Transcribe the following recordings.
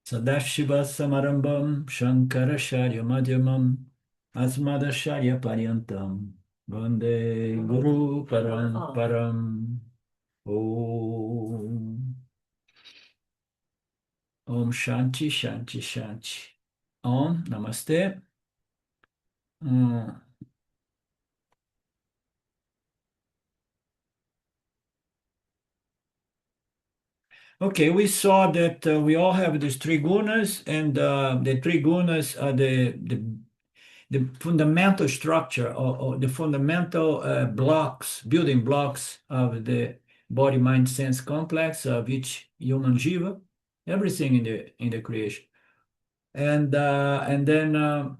Sadashiva Samarambam Shankaracharya Madhyamam Asmadacharya Paryantam Vande Guru Paramparam Om Om Shanti Shanti Shanti Om Namaste. Mm, Okay, we saw that we all have these three gunas, and the three gunas are the fundamental structure or the fundamental blocks, building blocks of the body, mind, sense complex of each human jiva, everything in the creation. And then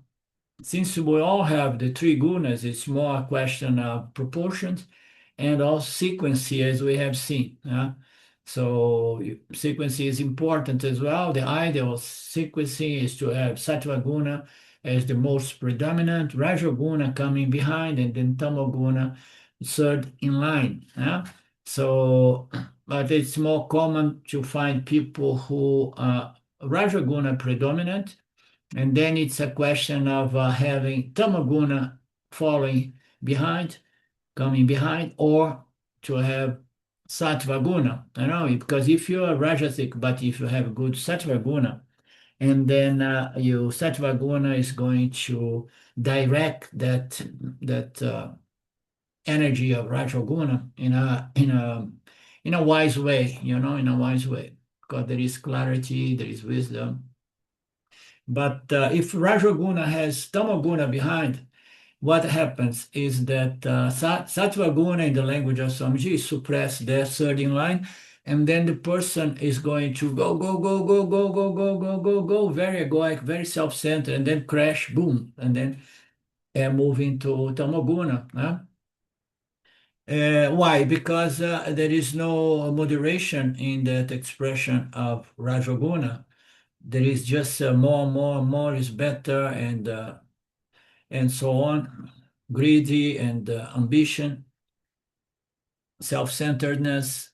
since we all have the three gunas, it's more a question of proportions and also sequence, as we have seen. So sequence is important as well. The ideal sequencing is to have Sattva guna as the most predominant, Raja guna coming behind, and then Tamo guna third in line. So, but it's more common to find people who are Raja guna predominant, and then it's a question of having Tamaguna following behind, coming behind, or to have Sattva guna. Because if you are Rajasic, but if you have good Sattva guna, and then your Sattva guna is going to direct that energy of Rajaguna in a wise way, in a wise way, because there is clarity, there is wisdom. But if Rajaguna has Tamaguna behind, what happens is that Sattva guna in the language of Swamiji suppress their third in line, and then the person is going to go, go, go, go, go, go, go, go, go, go, very egoic, very self-centered, and then crash, boom, and then move into Tamaguna. Why? Because there is no moderation in that expression of Rajaguna. There is just more, more, more is better, and so on, greedy and ambition, self-centeredness,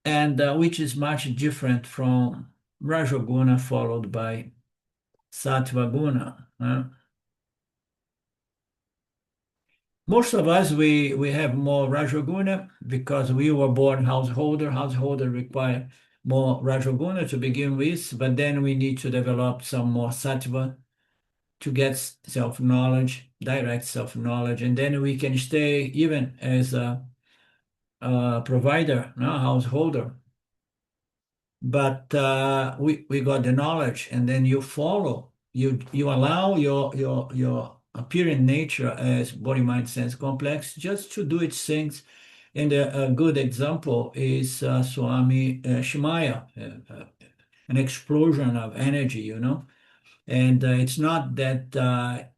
and which is much different from Rajaguna followed by Sattva guna. Most of us, we have more Rajaguna because we were born householder. Householder require more Rajaguna to begin with, but then we need to develop some more Sattva to get self-knowledge, direct self-knowledge, and then we can stay even as a provider, no, householder. But we got the knowledge, and then you follow, you allow your appearing nature as body, mind, sense complex just to do its things. And a good example is Swami Shimaya, an explosion of energy, And it's not that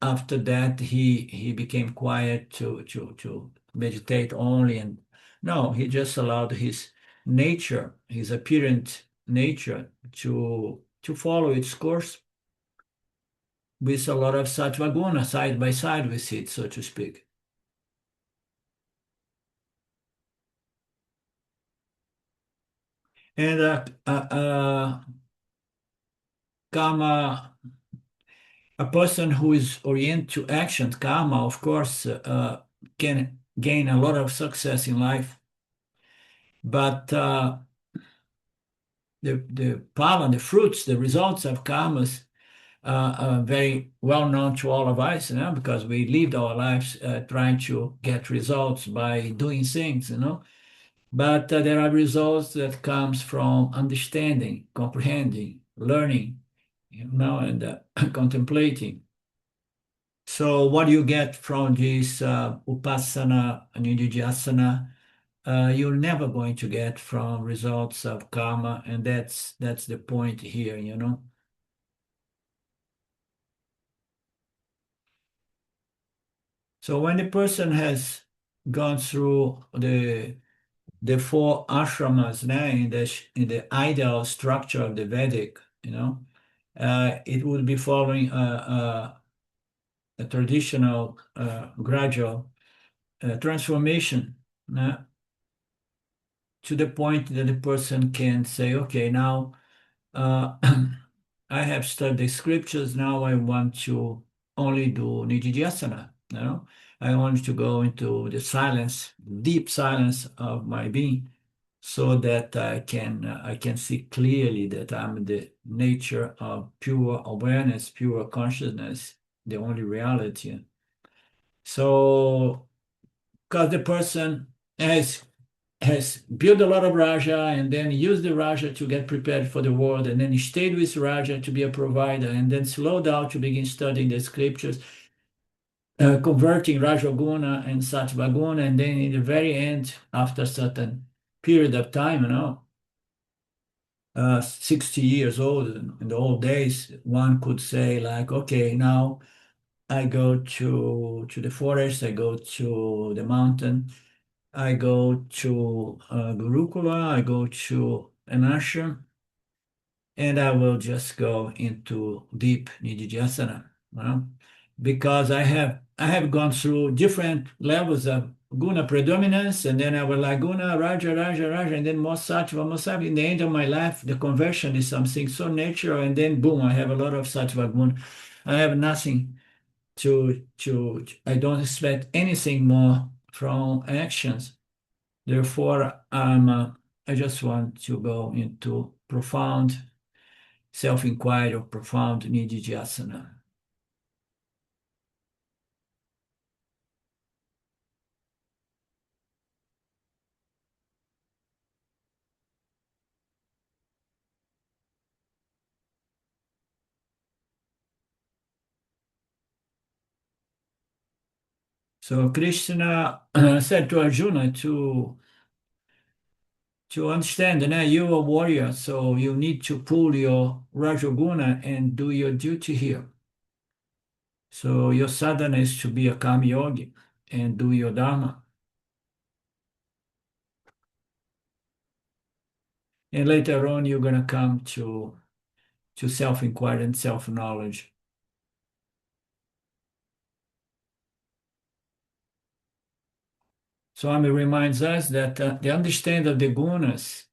after that he became quiet to meditate only, and no, he just allowed his nature, his apparent nature, to follow its course with a lot of sattva guna side by side with it, so to speak. And karma, a person who is oriented to action, karma, of course, can gain a lot of success in life. But the pala, the fruits, the results of karmas are very well known to all of us, because we lived our lives trying to get results by doing things, But there are results that comes from understanding, comprehending, learning, and contemplating. So what do you get from this upasana and nididhyasana? You're never going to get from results of karma, and that's the point here, So when the person has gone through the four ashramas now in the ideal structure of the Vedic, it would be following a traditional gradual transformation to the point that the person can say, okay, now uh, I have studied the scriptures. Now I want to only do nididhyasana. I want to go into the silence, deep silence of my being, so that I can see clearly that I'm the nature of pure awareness, pure consciousness, the only reality. So, because the person has built a lot of Raja and then used the Raja to get prepared for the world, and then he stayed with Raja to be a provider, and then slowed down to begin studying the scriptures, converting Rajoguna and Sattvaguna, and then in the very end, after a certain period of time, 60 years old, in the old days, one could say like, okay, now I go to the forest, I go to the mountain, I go to Gurukula, I go to an ashram, and I will just go into deep nididhyasana, you know, because I have gone through different levels of guna predominance, and then I was like guna, raja, raja, raja, and then more sattva, more sattva. In the end of my life, the conversion is something so natural, and then boom, I have a lot of sattva guna. I have nothing I don't expect anything more from actions. Therefore, I just want to go into profound self-inquiry or profound nididhyasana. So Krishna said to Arjuna to understand that you're a warrior, so you need to pull your Rajoguna and do your duty here. So your sadhana is to be a karma yogi and do your dharma. And later on, you're going to come to self-inquiry and self-knowledge. Swami reminds us that the understanding of the gunas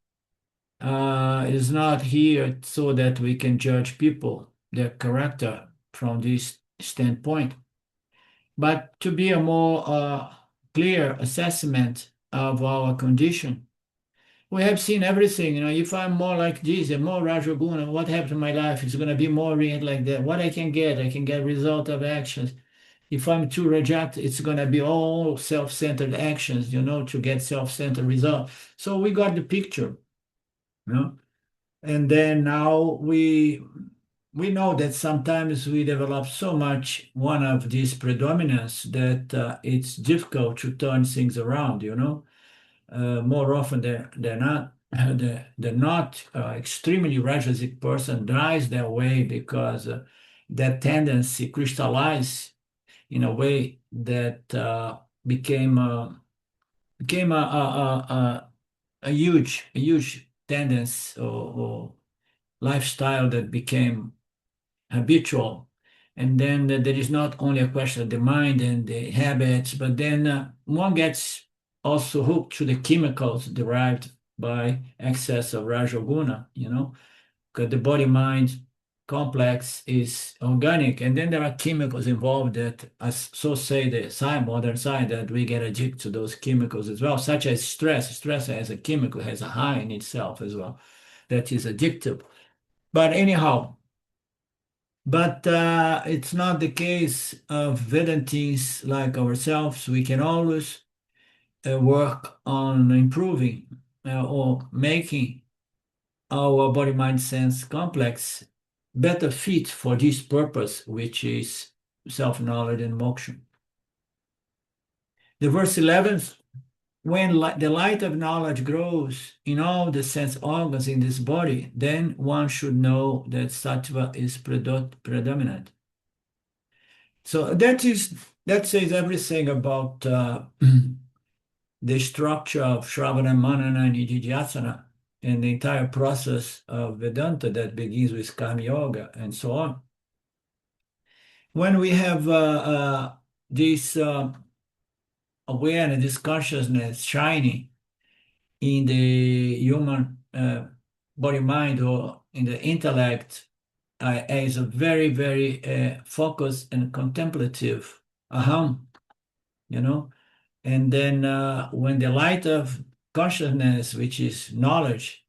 is not here so that we can judge people, their character from this standpoint, but to be a more clear assessment of our condition. We have seen everything, if I'm more like this and more Rajaguna, what happened to my life is going to be more like that. What I can get result of actions. If I'm too reject, it's going to be all self-centered actions, to get self-centered result. So we got the picture, you know. And then now we know that sometimes we develop so much one of these predominance that it's difficult to turn things around, more often than not. The not extremely rajasic person dies that way because that tendency crystallized in a way that became a huge tendency or lifestyle that became habitual. And then there is not only a question of the mind and the habits, but then one gets also hooked to the chemicals derived by excess of Rajoguna, because the body-mind complex is organic, and then there are chemicals involved that, as so say the modern science, that we get addicted to those chemicals as well, such as stress. Stress has a chemical, has a high in itself as well, that is addictive. But anyhow, it's not the case of Vedantins like ourselves. We can always work on improving or making our body mind sense complex better fit for this purpose, which is self-knowledge and moksha. The verse 11, when the light of knowledge grows in all the sense organs in this body, then one should know that sattva is predominant. So that says everything about the structure of Shravana, Manana, and Nididhyasana, and the entire process of Vedanta that begins with Karma Yoga and so on. When we have this awareness, this consciousness shining in the human body mind or in the intellect is a very, very focused and contemplative aham, you know. And then when the light of consciousness, which is knowledge,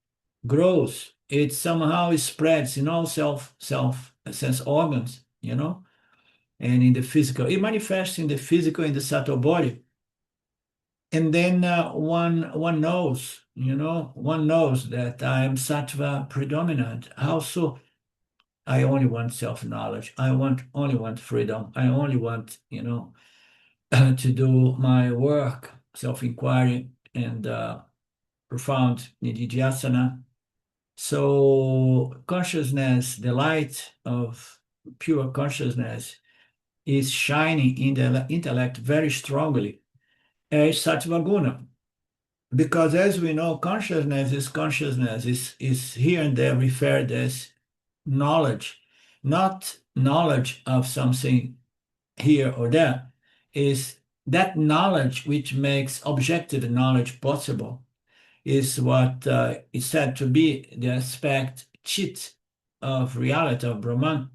grows, it somehow spreads in all self sense organs, you know, and in the physical. It manifests in the physical, in the subtle body. And then one knows, you know, one knows that I am sattva predominant. How so? I only want self-knowledge. I only want freedom. I only want, you know, to do my work, self-inquiry and profound nididhyasana. So consciousness, the light of pure consciousness is shining in the intellect very strongly as sattva guna. Because as we know, consciousness is here and there referred as knowledge, not knowledge of something here or there, is that knowledge which makes objective knowledge possible, is what is said to be the aspect chit of reality of Brahman.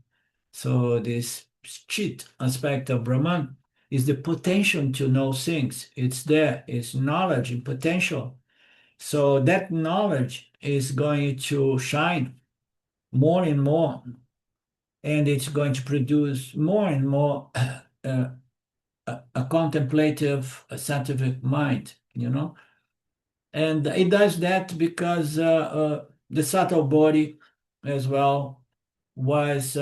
So this chit aspect of Brahman is the potential to know things. It's there, it's knowledge and potential. So that knowledge is going to shine more and more, and it's going to produce more and more a contemplative, a scientific mind, you know. And it does that because the subtle body as well was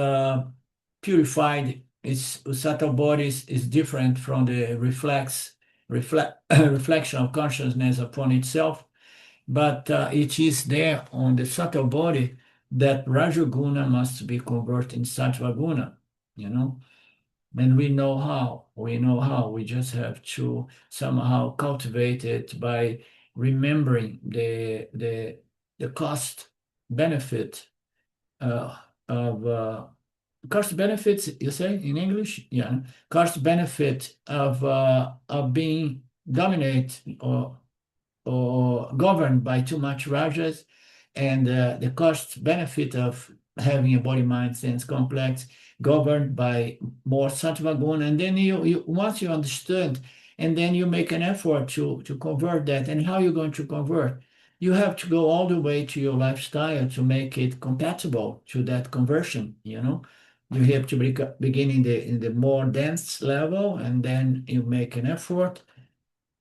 purified. Its subtle body is different from the reflection of consciousness upon itself, but it is there on the subtle body that Rajoguna must be converted in Sattva Guna, you know. And we know how. We know how. We just have to somehow cultivate it by remembering the cost benefit of cost benefits. You say in English, yeah, cost benefit of being dominate or governed by too much rajas, and the cost benefit of having a body mind sense complex governed by more sattva guna. And then you once you understand, and then you make an effort to convert that. And how you're going to convert? You have to go all the way to your lifestyle to make it compatible to that conversion, you know. You have to begin in the more dense level, and then you make an effort,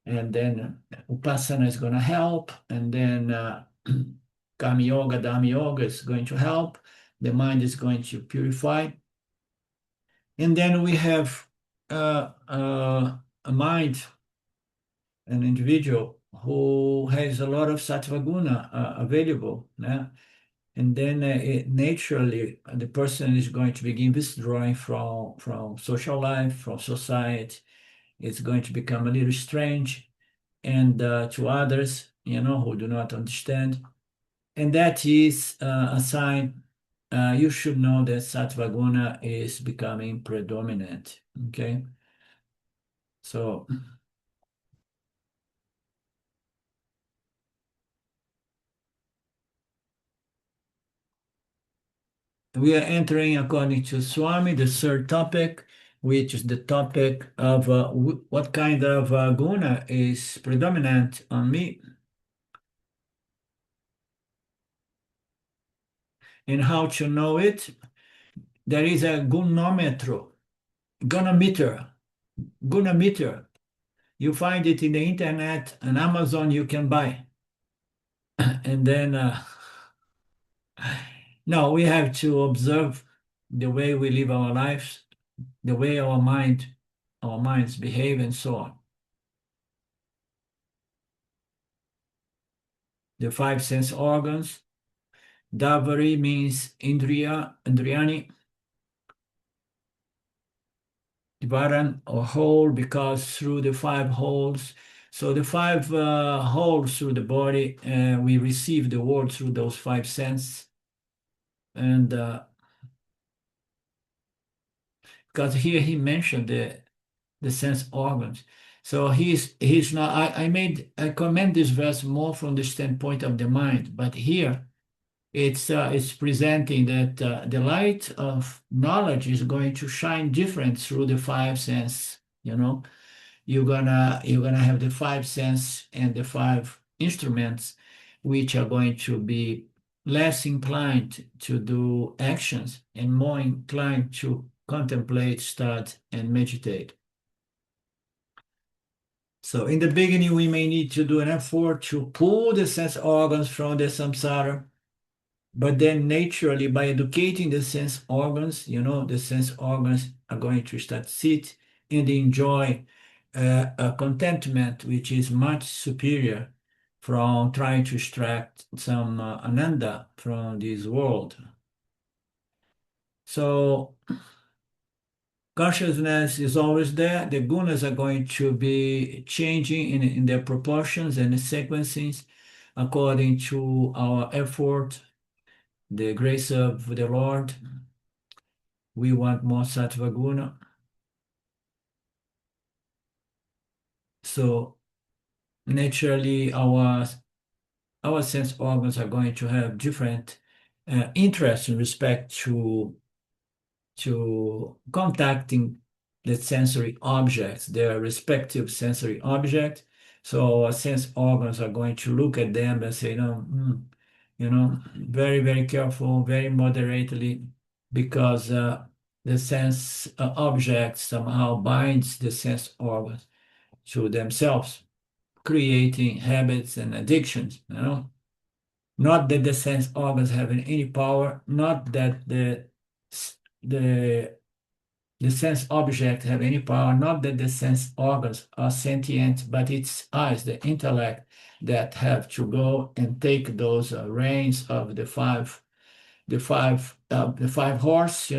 and then Upasana is going to help, and then Karma Yoga, Dhamma Yoga is going to help. The mind is going to purify. And then we have a mind, an individual who has a lot of sattva guna available. Yeah? And then naturally, the person is going to begin withdrawing from social life, from society. It's going to become a little strange and to others, you know, who do not understand. And that is a sign. You should know that sattva guna is becoming predominant. Okay, so we are entering, according to Swami, the third topic, which is the topic of what kind of guna is predominant on me, and how to know it. There is a gunometro, gunometer, gunometer. You find it in the internet, on Amazon you can buy. And then, no, we have to observe the way we live our lives, the way our minds behave, and so on. The five sense organs. Davari means Indriyani. Dvaran or hole, because through the five holes. So the five holes through the body, we receive the world through those five senses. And because here he mentioned the sense organs. So he's not. I commend this verse more from the standpoint of the mind, but here it's presenting that the light of knowledge is going to shine different through the five sense. You're gonna have the five sense and the five instruments, which are going to be less inclined to do actions and more inclined to contemplate, study, and meditate. So in the beginning, we may need to do an effort to pull the sense organs from the samsara, but then naturally, by educating the sense organs, the sense organs are going to start sit and enjoy a contentment which is much superior from trying to extract some ananda from this world. So consciousness is always there. The gunas are going to be changing in their proportions and the sequences according to our effort, the grace of the Lord. We want more sattva guna. So naturally, our sense organs are going to have different interests in respect to contacting the sensory objects, their respective sensory object. So our sense organs are going to look at them and say, no, very, very careful, very moderately, because the sense object somehow binds the sense organs to themselves, creating habits and addictions. Not that the sense organs have any power, not that the the sense object have any power, not that the sense organs are sentient, but it's us, the intellect, that have to go and take those reins of the five horse,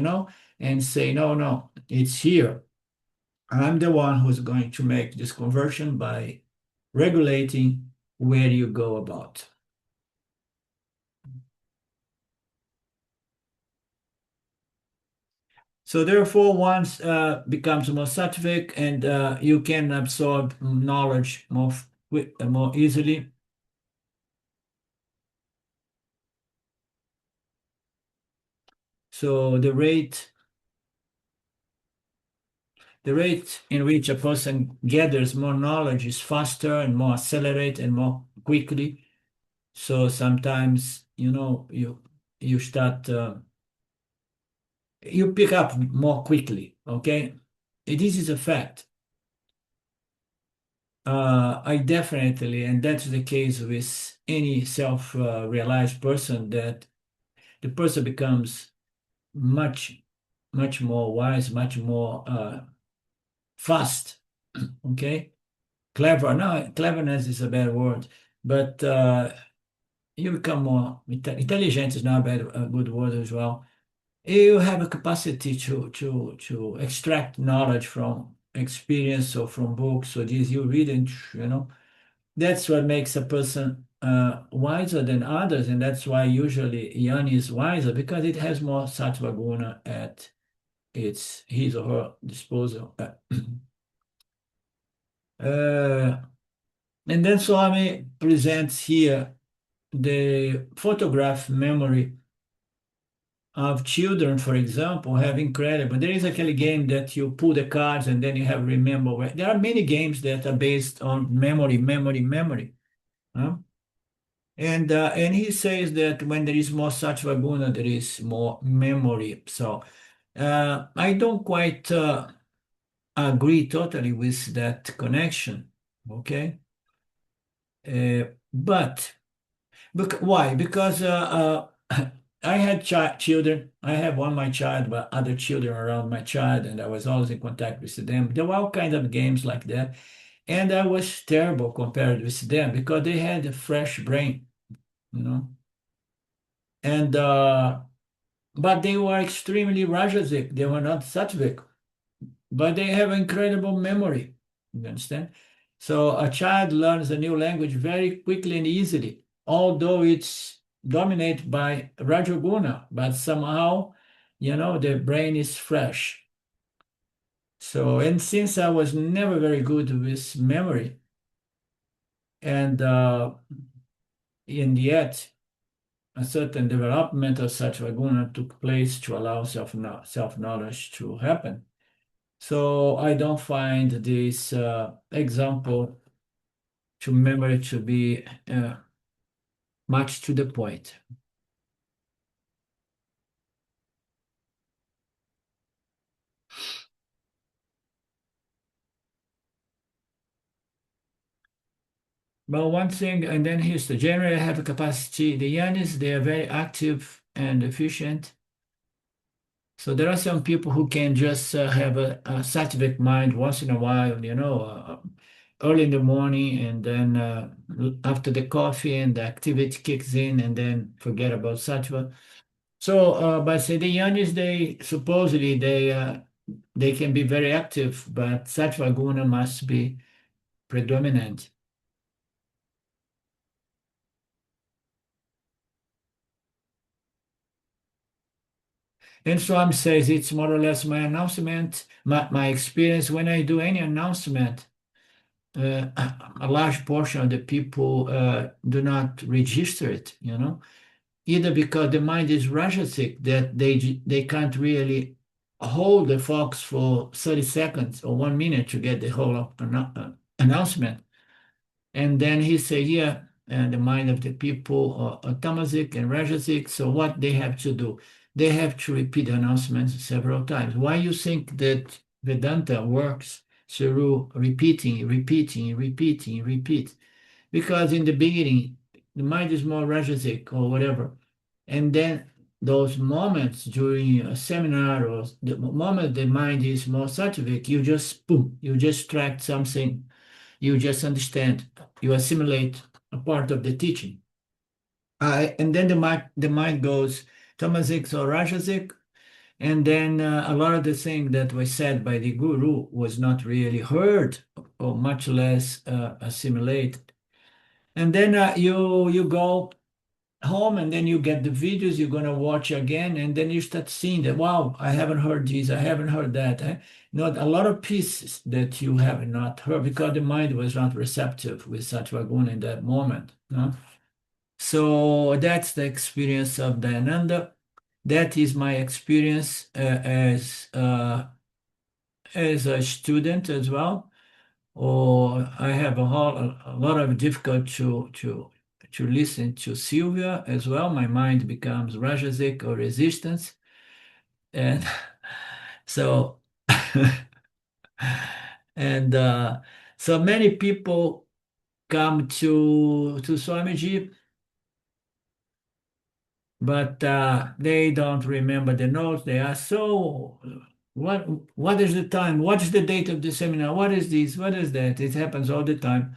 and say, no, no, it's here. I'm the one who's going to make this conversion by regulating where you go about. So therefore, once becomes more sattvic, and you can absorb knowledge more easily. So the rate in which a person gathers more knowledge is faster and more accelerated and more quickly. So sometimes, you start you pick up more quickly. Okay, this is a fact. I definitely, and that's the case with any self-realized person, that the person becomes much, much more wise, much more fast. Okay, clever. No, cleverness is a bad word, but you become more intelligent is not a good word as well. You have a capacity to extract knowledge from experience or from books or this you read, and that's what makes a person wiser than others, and that's why usually Yan is wiser, because it has more sattva guna at his or her disposal. Uh, and then Swami presents here the photograph memory of children, for example, have incredible. There is actually a game that you pull the cards and then you have remember. There are many games that are based on memory, memory, memory. Huh? And he says that when there is more sattva guna, there is more memory. So I don't quite agree totally with that connection. Okay, but why? Because I had children. I have one my child, but other children around my child, and I was always in contact with them. There were all kinds of games like that, and I was terrible compared with them because they had a fresh brain, you know. And but they were extremely rajasic. They were not sattvic, but they have incredible memory. You understand? So a child learns a new language very quickly and easily, although it's dominated by Rajoguna, but somehow, the brain is fresh. So, and since I was never very good with memory, and yet a certain development of sattva guna took place to allow self-knowledge to happen. So I don't find this example to memory to be much to the point. But one thing, and then here's the generally have a capacity. The yanis, they are very active and efficient. So there are some people who can just have a sattvic mind once in a while, early in the morning, and then after the coffee and the activity kicks in, and then forget about sattva. So, but say the yanis, they supposedly they can be very active, but sattva guna must be predominant. And Swam says it's more or less my announcement, my experience when I do any announcement. A large portion of the people do not register it, either because the mind is rajasic that they can't really hold the focus for 30 seconds or 1 minute to get the whole announcement. And then he said, yeah, and the mind of the people are tamasic and rajasic. So what they have to do? They have to repeat the announcements several times. Why you think that Vedanta works through repeating, repeating, repeating, repeat? Because in the beginning, the mind is more rajasic or whatever. And then those moments during a seminar or the moment the mind is more sattvic, you just boom, you just extract something, you just understand, you assimilate a part of the teaching. And then the mind goes tamasic or rajasic, and then a lot of the things that was said by the guru was not really heard or much less assimilated. And then you go home and then you get the videos you're going to watch again, and then you start seeing that, wow, I haven't heard this, I haven't heard that. Not a lot of pieces that you have not heard because the mind was not receptive with sattva guna in that moment. So that's the experience of Dayananda. That is my experience as a student as well. Or I have a lot of difficulty to listen to Sylvia as well. My mind becomes rajasic or resistance, and so and so many people come to Swamiji, but they don't remember the notes. They ask, so what what is the time? What is the date of the seminar? What is this? What is that? It happens all the time.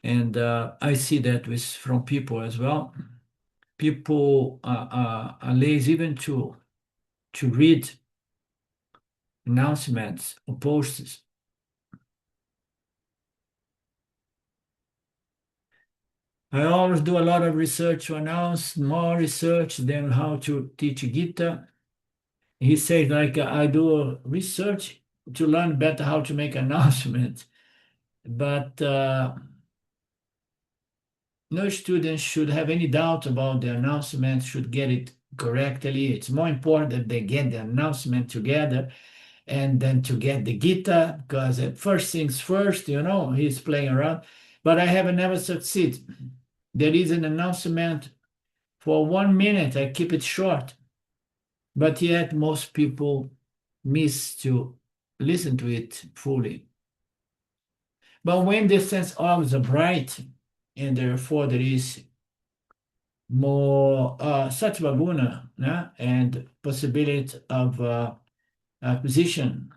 And I see that with from people as well. People are lazy even to read announcements or posts. I always do a lot of research to announce more research than how to teach Gita. He says like I do research to learn better how to make announcements, but no student should have any doubt about the announcement, should get it correctly. It's more important that they get the announcement together and then to get the Gita, because first things first, he's playing around. But I have never succeed. There is an announcement for 1 minute. I keep it short, but yet most people miss to listen to it fully. But when the sense organs are bright, and therefore there is more sattva guna, and possibility of acquisition,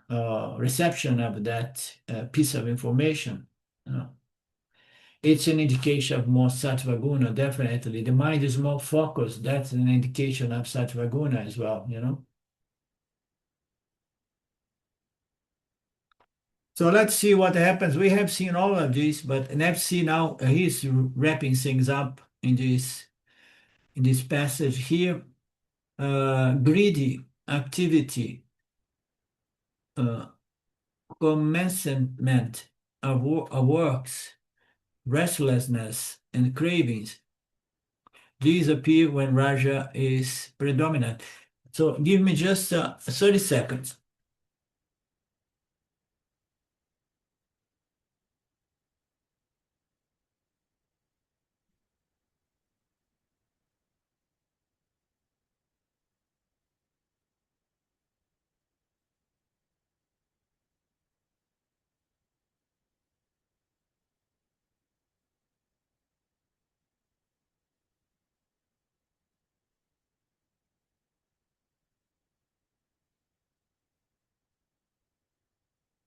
reception of that piece of information. It's an indication of more sattva guna, definitely. The mind is more focused. That's an indication of sattva guna as well. So let's see what happens. We have seen all of this, but let's see now. He's wrapping things up in this passage here. Greedy activity, uh, commencement of works, restlessness, and cravings. These appear when Raja is predominant. So give me just 30 seconds.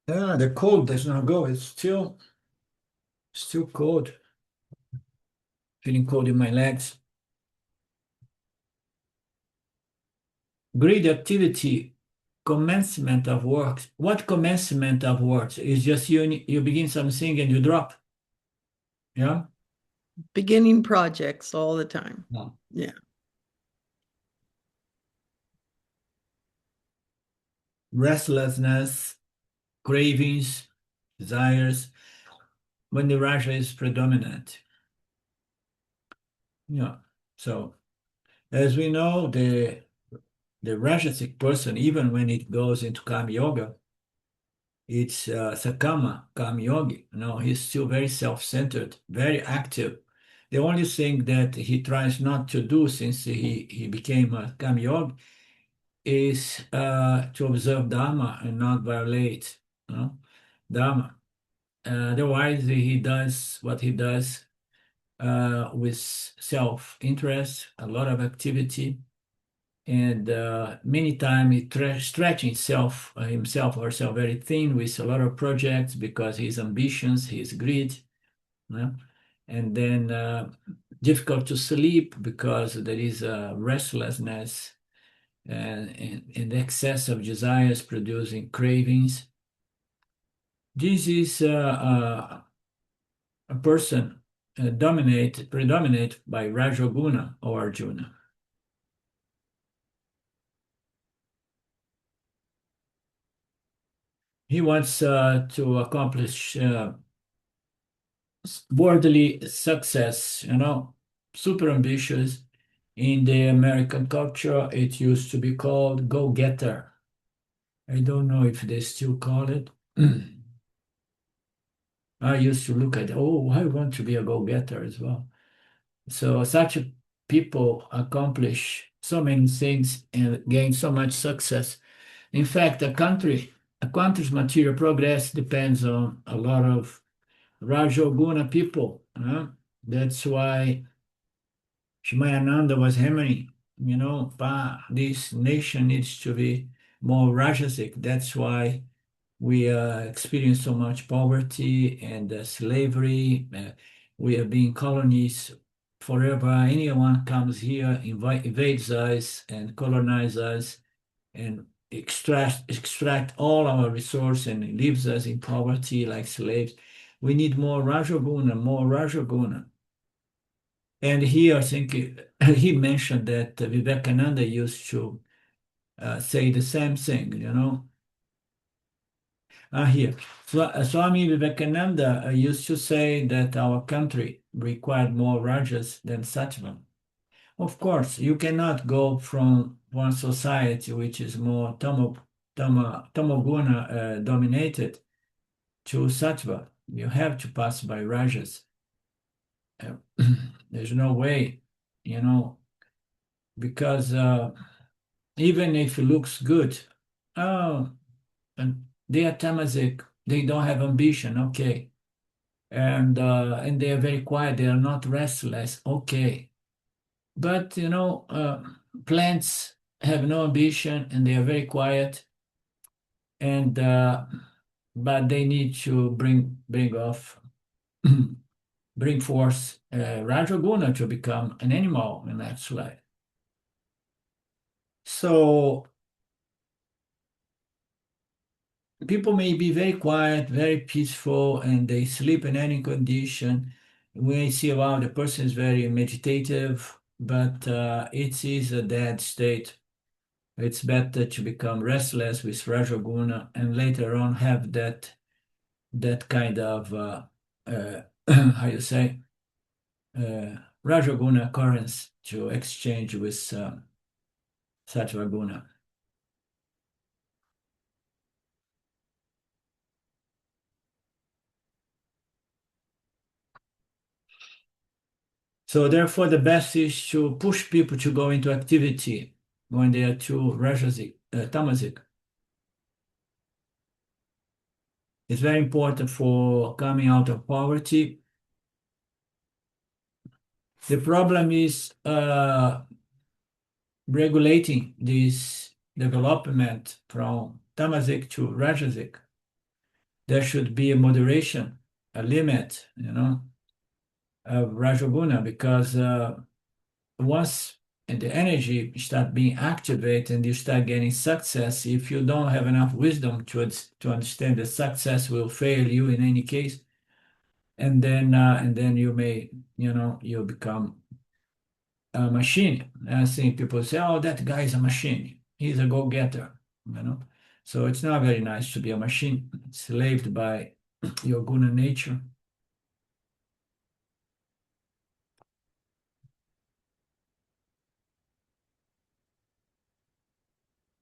Ah, the cold does not go. It's still cold. Feeling cold in my legs. Great activity, commencement of works. What commencement of works? Is just you begin something and you drop. Yeah. Beginning projects all the time. No. Yeah. Restlessness, cravings, desires, when the Raja is predominant. Yeah. So as we know, the Rajasic person, even when it goes into Kama Yoga, it's Sakama, Kama Yogi. He's still very self-centered, very active. The only thing that he tries not to do since he became a Kama Yogi is to observe Dharma and not violate, Dharma. Otherwise, he does what he does with self-interest, a lot of activity, and many times he stretching himself or herself very thin with a lot of projects because his ambitions, his greed, and then difficult to sleep because there is a restlessness and excess of desires producing cravings. This is a person predominate by Rajoguna or Arjuna. He wants to accomplish worldly success, super ambitious. In the American culture, it used to be called go-getter. I don't know if they still call it. I used to look at, oh, I want to be a go-getter as well. So such people accomplish so many things and gain so much success. In fact, a country's material progress depends on a lot of Rajoguna people. That's why Shimayananda was hammering, this nation needs to be more Rajasic. That's why we experience so much poverty and slavery. We have been colonies forever. Anyone comes here, invades us and colonize us and extract all our resource and leaves us in poverty like slaves. We need more Rajoguna, more Rajoguna. And here, I think he mentioned that Vivekananda used to say the same thing, Here. Swami Vivekananda used to say that our country required more Rajas than Sattva. Of course, you cannot go from one society which is more tamoguna dominated to Sattva. You have to pass by Rajas. Uh, there's no way, because even if it looks good, oh, and they are tamasic, they don't have ambition, okay. And they are very quiet, they are not restless, okay. But plants have no ambition and they are very quiet, and but they need to bring forth Rajoguna to become an animal in that life. So people may be very quiet, very peaceful, and they sleep in any condition. We see, wow, the person is very meditative, but it is a dead state. It's better to become restless with Rajoguna and later on have that kind of how you say Rajoguna currents to exchange with Sattva guna. So therefore, the best is to push people to go into activity when they are too rajasic, tamasic. It's very important for coming out of poverty. The problem is regulating this development from tamasic to rajasic. There should be a moderation, a limit, of rajoguna, because once the energy start being activated and you start getting success, if you don't have enough wisdom to understand that success will fail you in any case, and then you may, you become a machine. I think people say, "Oh, that guy is a machine. He's a go-getter," you know. So it's not very nice to be a machine, enslaved by your guna nature.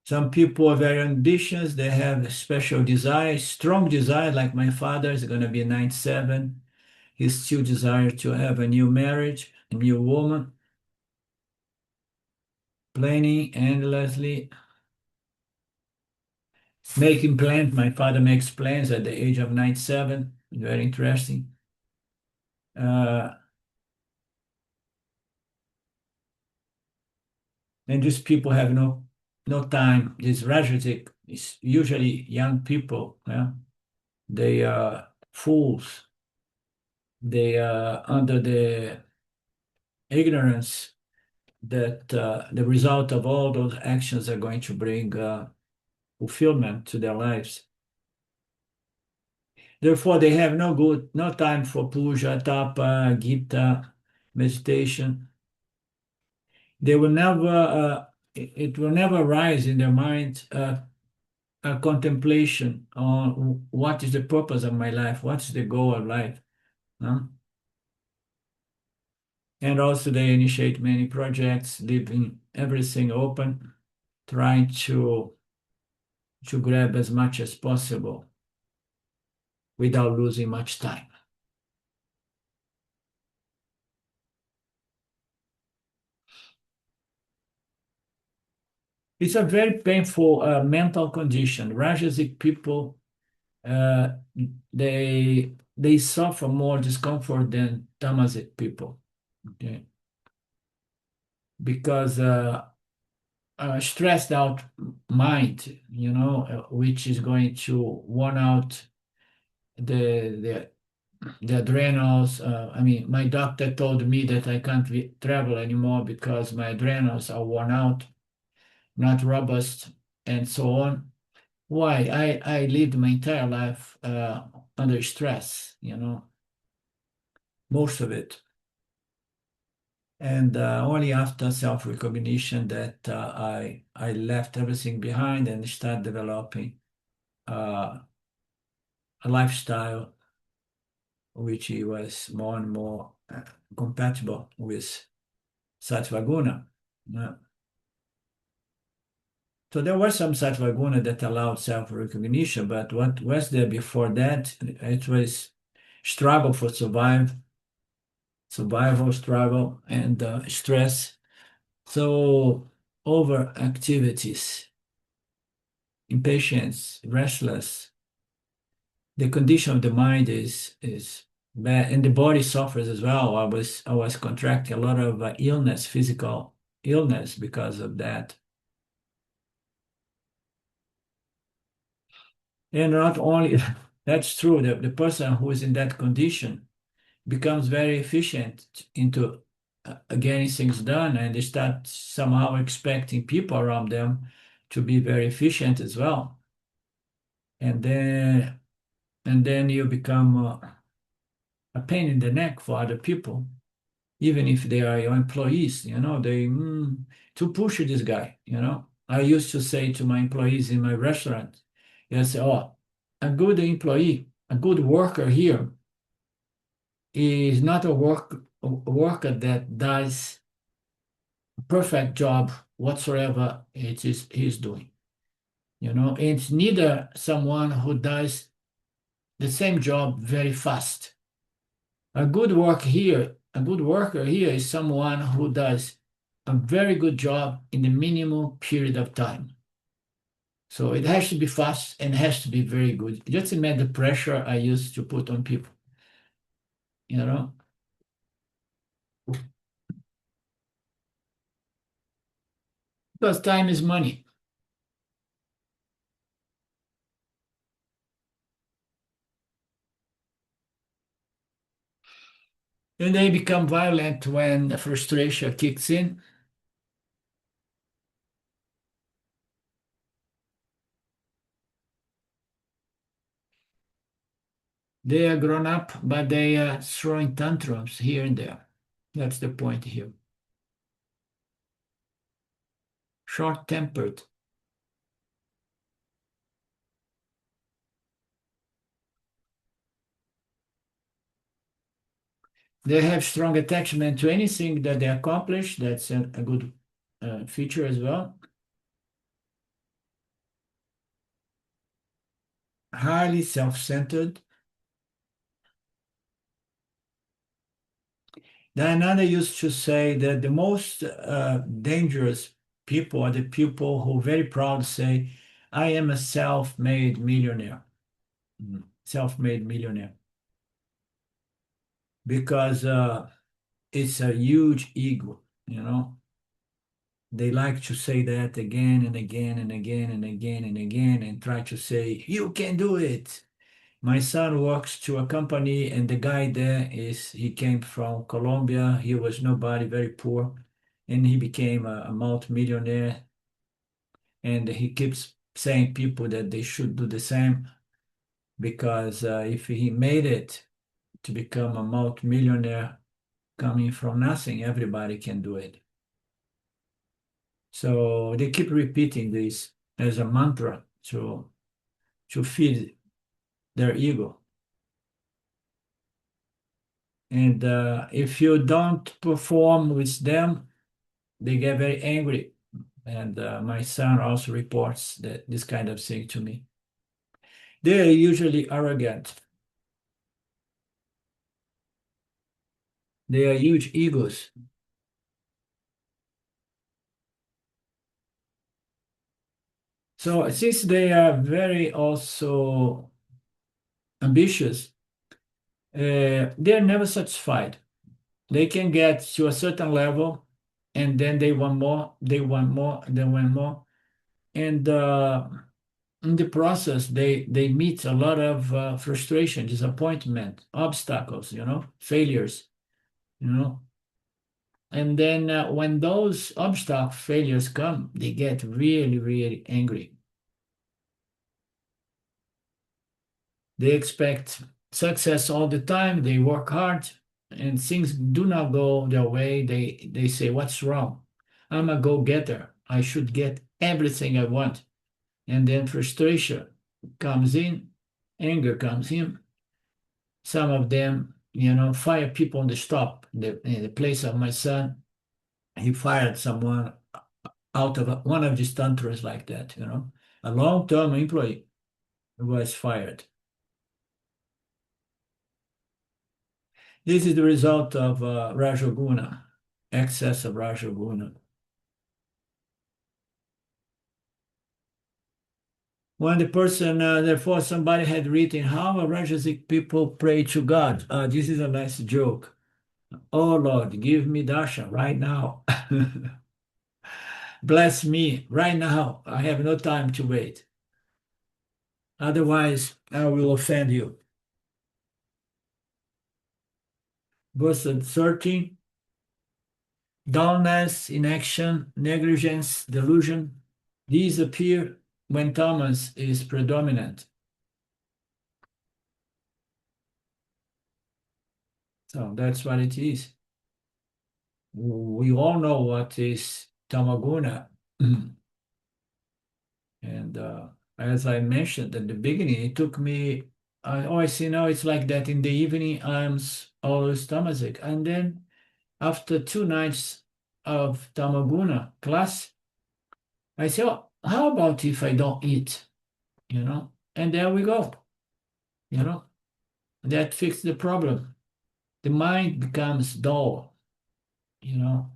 Some people are very ambitious. They have special desires, strong desire, like my father is going to be 97. He still desires to have a new marriage, a new woman, planning endlessly, making plans. My father makes plans at the age of 97. Very interesting. Uh, and these people have no time. These Rajasic is usually young people. Yeah? They are fools. They are under the ignorance that the result of all those actions are going to bring fulfillment to their lives. Therefore, they have no time for puja, tapa, Gita, meditation. They will never, it will never rise in their mind a contemplation on what is the purpose of my life, what is the goal of life. No? And also, they initiate many projects, leaving everything open, trying to grab as much as possible without losing much time. It's a very painful mental condition. Rajasic people, uh, they suffer more discomfort than tamasic people, okay? Because stressed out mind, which is going to worn out the the adrenals. I mean, my doctor told me that I can't travel anymore because my adrenals are worn out, not robust, and so on. Why? I lived my entire life under stress, most of it. And only after self-recognition that I left everything behind and started developing a lifestyle which was more and more compatible with Sattva guna. So there was some Sattva guna that allowed self-recognition, but what was there before that? It was struggle for survival struggle, and stress. So over activities, impatience, restless. The condition of the mind is bad, and the body suffers as well. I was contracting a lot of illness, physical illness because of that. And not only that's true, the person who is in that condition becomes very efficient into getting things done, and they start somehow expecting people around them to be very efficient as well. And then you become a pain in the neck for other people, even if they are your employees. They to push this guy. I used to say to my employees in my restaurant, yes, "Oh, a good employee, a good worker here is not a a worker that does a perfect job whatsoever it is he's doing. It's neither someone who does the same job very fast. A good worker here is someone who does a very good job in the minimum period of time. So it has to be fast and has to be very good. Just imagine the pressure I used to put on people, you know? Because time is money. And they become violent when the frustration kicks in. They are grown up, but they are throwing tantrums here and there. That's the point here. Short-tempered. They have strong attachment to anything that they accomplish. That's a good feature as well. Highly self-centered. Another used to say that the most dangerous people are the people who very proud say, I am a self-made millionaire. Self-made millionaire. Because it's a huge ego. They like to say that again and again and again and again and again and try to say, you can do it. My son works to a company, and the guy there he came from Colombia. He was nobody, very poor, and he became a multi-millionaire. And he keeps saying people that they should do the same because if he made it to become a multi-millionaire coming from nothing, everybody can do it. So they keep repeating this as a mantra to feed their ego. And if you don't perform with them, they get very angry. And my son also reports that this kind of thing to me. They are usually arrogant. They are huge egos. So since they are very also ambitious, they're never satisfied. They can get to a certain level, and then they want more, they want more, and they want more. And in the process, they meet a lot of frustration, disappointment, obstacles, failures, you know. And then when those obstacle failures come, they get really, really angry. They expect success all the time. They work hard, and things do not go their way. They say, "What's wrong? I'm a go-getter. I should get everything I want." And then frustration comes in, anger comes in. Some of them, fire people on the stop. In the place of my son, he fired someone out of one of these tantrums like that. A long-term employee was fired. This is the result of Rajoguna, excess of Rajoguna. When the person, therefore, somebody had written, how Rajasic people pray to God. This is a nice joke. Oh Lord, give me dasha right now. Bless me right now. I have no time to wait. Otherwise, I will offend you. Verse 13. Dullness, inaction, negligence, delusion. These appear when tamas is predominant. So that's what it is. We all know what is tamaguna. And as I mentioned at the beginning, it took me, I always it's like that in the evening, I'm always tamasic. And then after 2 nights of Tamaguna class, I said, oh, how about if I don't eat? And there we go. That fixed the problem. The mind becomes dull. You know,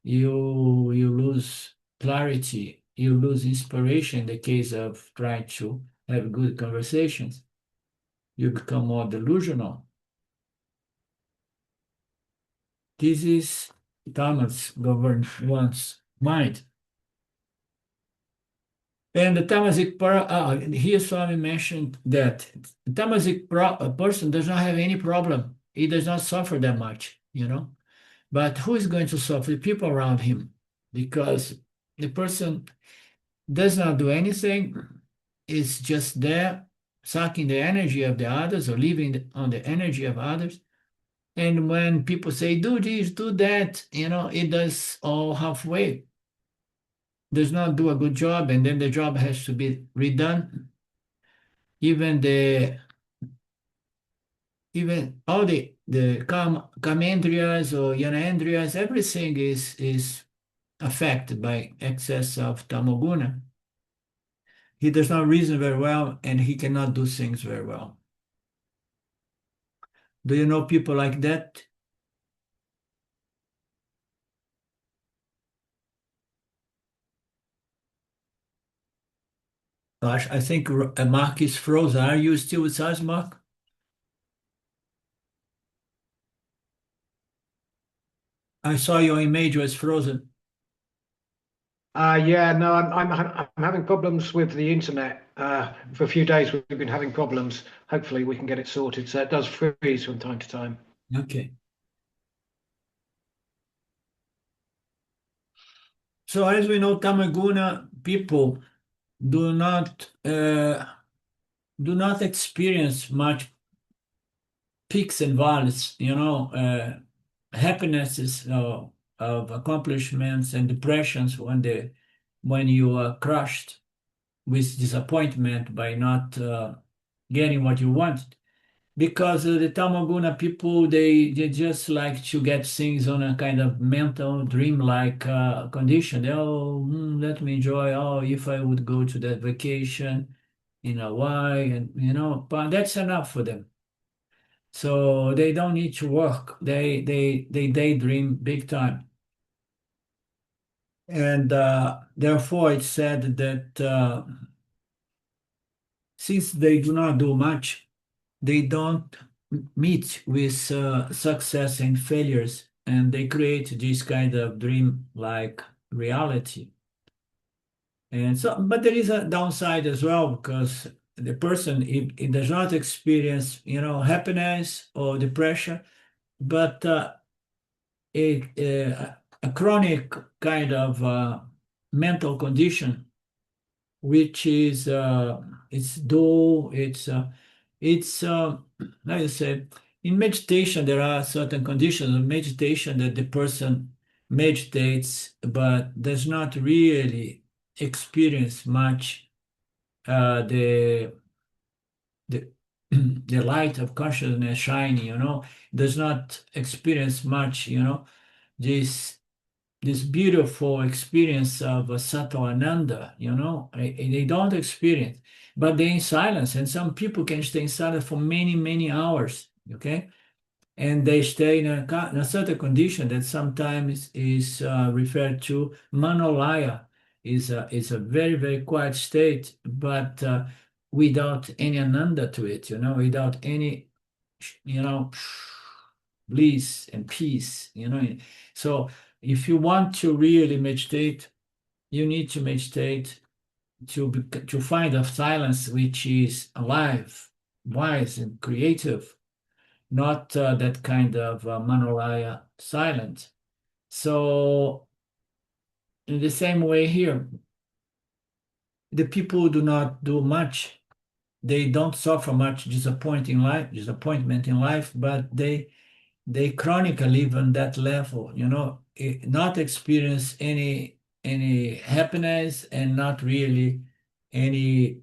you lose clarity, you lose inspiration in the case of trying to have good conversations. You become more delusional. This is tamas govern one's mind. And the tamasic here Swami mentioned that a person does not have any problem. He does not suffer that much. But who is going to suffer? The people around him, because the person does not do anything, is just there, sucking the energy of the others or living on the energy of others. And when people say, do this, do that, it does all halfway, does not do a good job, and then the job has to be redone. Even all the kamendriyas or yanendriyas, everything is affected by excess of tamoguna. He does not reason very well, and he cannot do things very well. Do you know people like that? Gosh, I think Mark is frozen. Are you still with us, Mark? I saw your image was frozen. Yeah, no, I'm having problems with the internet. For a few days, we've been having problems. Hopefully, we can get it sorted. So it does freeze from time to time. Okay. So as we know, Tamaguna people do not experience much peaks and valleys, happinesses of accomplishments and depressions when you are crushed with disappointment by not getting what you wanted. Because the Tamaguna people, they just like to get things on a kind of mental dream-like condition. Let me enjoy. Oh, if I would go to that vacation in Hawaii, and but that's enough for them. So they don't need to work. They daydream big time. And therefore, it's said that since they do not do much, they don't meet with success and failures, and they create this kind of dream-like reality. And so, but there is a downside as well, because the person it does not experience, happiness or depression, but a chronic kind of mental condition, which is it's dull, like I said, in meditation there are certain conditions of meditation that the person meditates but does not really experience much the the light of consciousness shining, does not experience much, this this beautiful experience of Sattva Ananda, they don't experience, but they're in silence, and some people can stay in silence for many, many hours, okay? And they stay in a certain condition that sometimes is referred to manolaya, is a very, very quiet state, but without any ananda to it, without any, you know, bliss and peace. So if you want to really meditate, you need to meditate to find a silence which is alive, wise, and creative, not that kind of manolaya silent. So in the same way here, the people who do not do much, they don't suffer much disappointment in life, but they chronically live on that level, not experience any happiness and not really any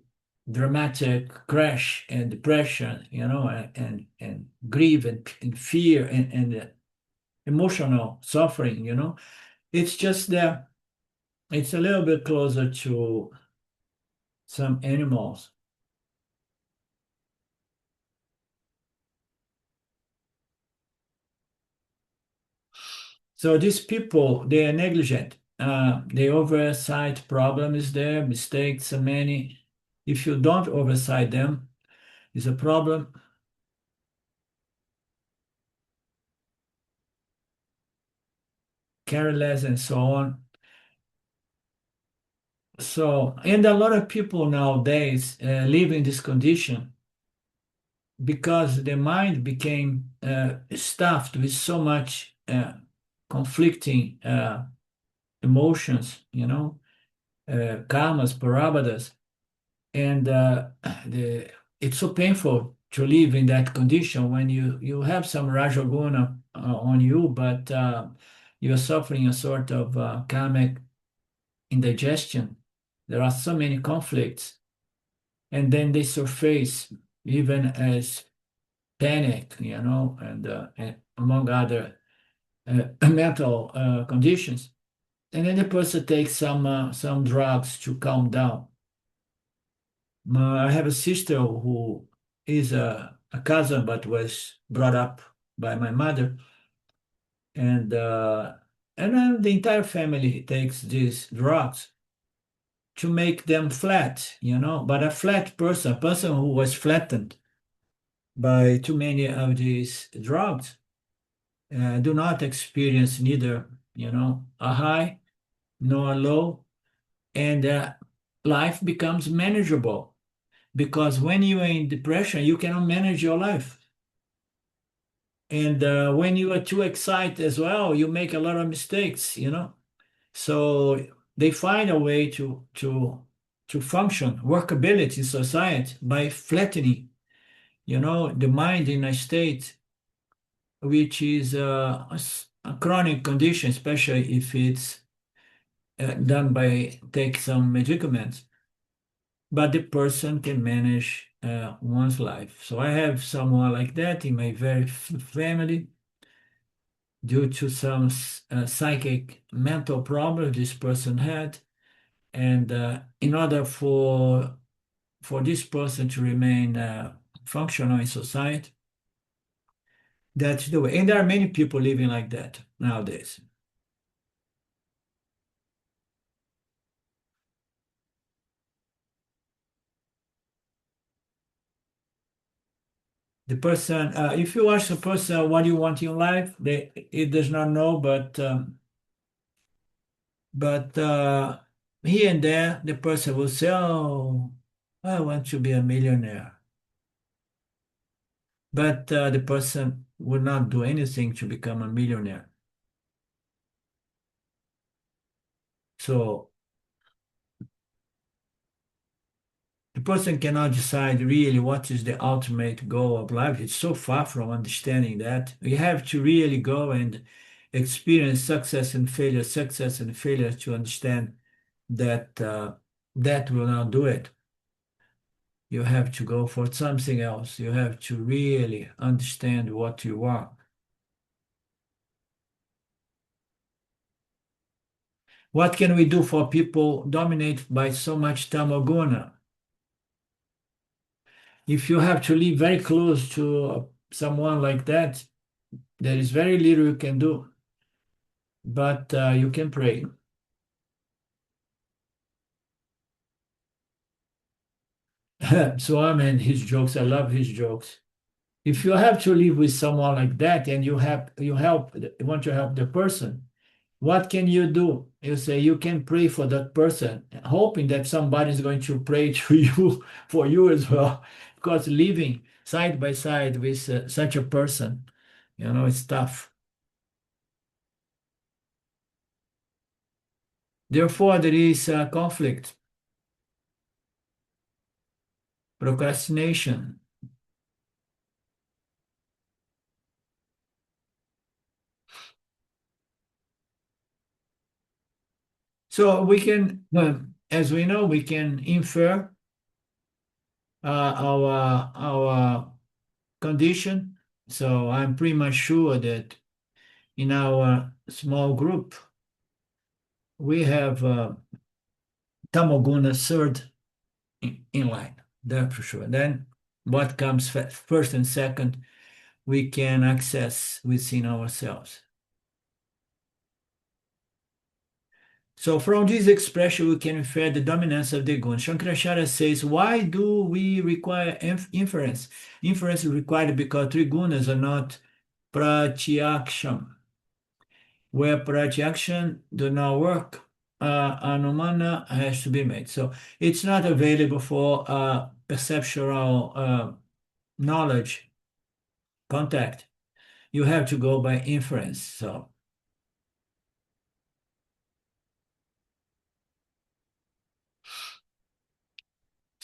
dramatic crash and depression, and grief and fear and emotional suffering, It's just that it's a little bit closer to some animals. So these people, they are negligent. The oversight problem is there, mistakes are many. If you don't oversight them, it's a problem. Careless and so on. So, and a lot of people nowadays live in this condition because the mind became stuffed with so much conflicting emotions, karmas, parabhadas, and it's so painful to live in that condition when you have some rajoguna on you, but you're suffering a sort of karmic indigestion. There are so many conflicts, and then they surface even as panic, and among other mental conditions. And then the person takes some drugs to calm down. I have a sister who is a cousin, but was brought up by my mother, and the entire family takes these drugs to make them flat, But a flat person, a person who was flattened by too many of these drugs, do not experience neither, a high nor a low, and life becomes manageable. Because when you are in depression, you cannot manage your life. And when you are too excited as well, you make a lot of mistakes, So they find a way to function, workability in society by flattening, the mind in a state which is a chronic condition, especially if it's done by take some medicaments. But the person can manage one's life. So I have someone like that in my very family due to some psychic mental problem this person had. And in order for this person to remain functional in society, that's the way. And there are many people living like that nowadays. The person, if you ask a person what do you want in life, it does not know, but here and there the person will say, "Oh, I want to be a millionaire," but the person will not do anything to become a millionaire. So the person cannot decide really what is the ultimate goal of life. It's so far from understanding that. We have to really go and experience success and failure to understand that that will not do it. You have to go for something else. You have to really understand what you are. What can we do for people dominated by so much tamoguna? If you have to live very close to someone like that, there is very little you can do, but you can pray. Swami and his jokes, I love his jokes. If you have to live with someone like that and you want to help the person, what can you do? You say you can pray for that person, hoping that somebody is going to pray to you for you as well. Because living side by side with such a person, it's tough. Therefore, there is conflict, procrastination. So we can, as we know, we can infer our condition. So I'm pretty much sure that in our small group, we have Tamoguna third in line, that's for sure. Then what comes first and second, we can access within ourselves. So from this expression, we can infer the dominance of the guna. Shankaracharya says, why do we require inference? Inference is required because three gunas are not pratyaksham. Where pratyaksham do not work, anumana has to be made. So it's not available for perceptual knowledge, contact. You have to go by inference. So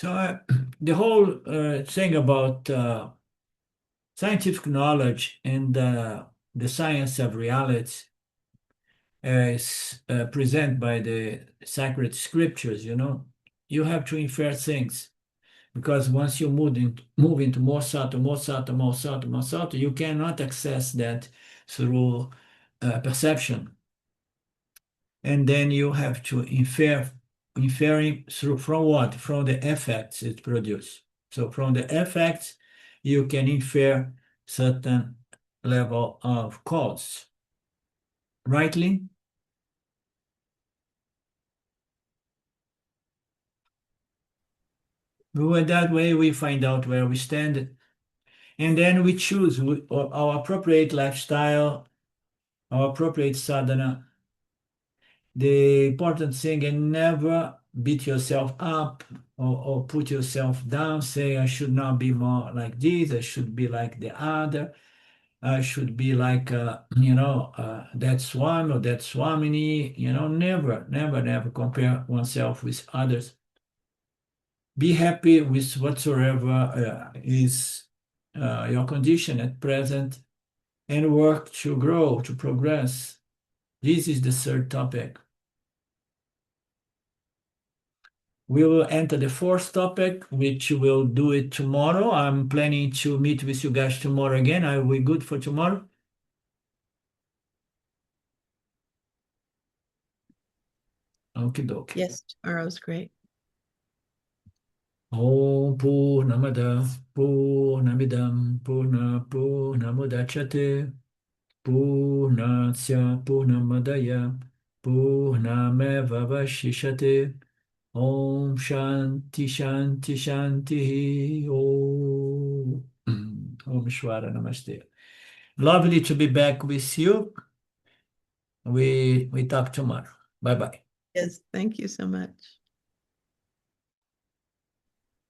the whole thing about scientific knowledge and the science of reality as presented by the sacred scriptures, you have to infer things. Because once you move into more sattva, you cannot access that through perception. And then you have to inferring from what? From the effects it produces. So from the effects, you can infer certain level of cause. Rightly? Well, that way we find out where we stand, and then we choose our appropriate lifestyle, our appropriate sadhana. The important thing is never beat yourself up or put yourself down, say, I should not be more like this, I should be like the other, I should be like, that Swami or that Swamini, never compare oneself with others. Be happy with whatsoever is your condition at present and work to grow, to progress. This is the third topic. We will enter the fourth topic, which we'll do it tomorrow. I'm planning to meet with you guys tomorrow again. Are we good for tomorrow? Okie dokie. Yes, tomorrow's great. Om Purnamada Purnamidam Purnamudachyate Purnasya Purnamadaya Purnamevavashishate. Om Shanti Shanti Shanti Om. Om Shwara Namaste. Lovely to be back with you. We talk tomorrow. Bye bye. Yes, thank you so much.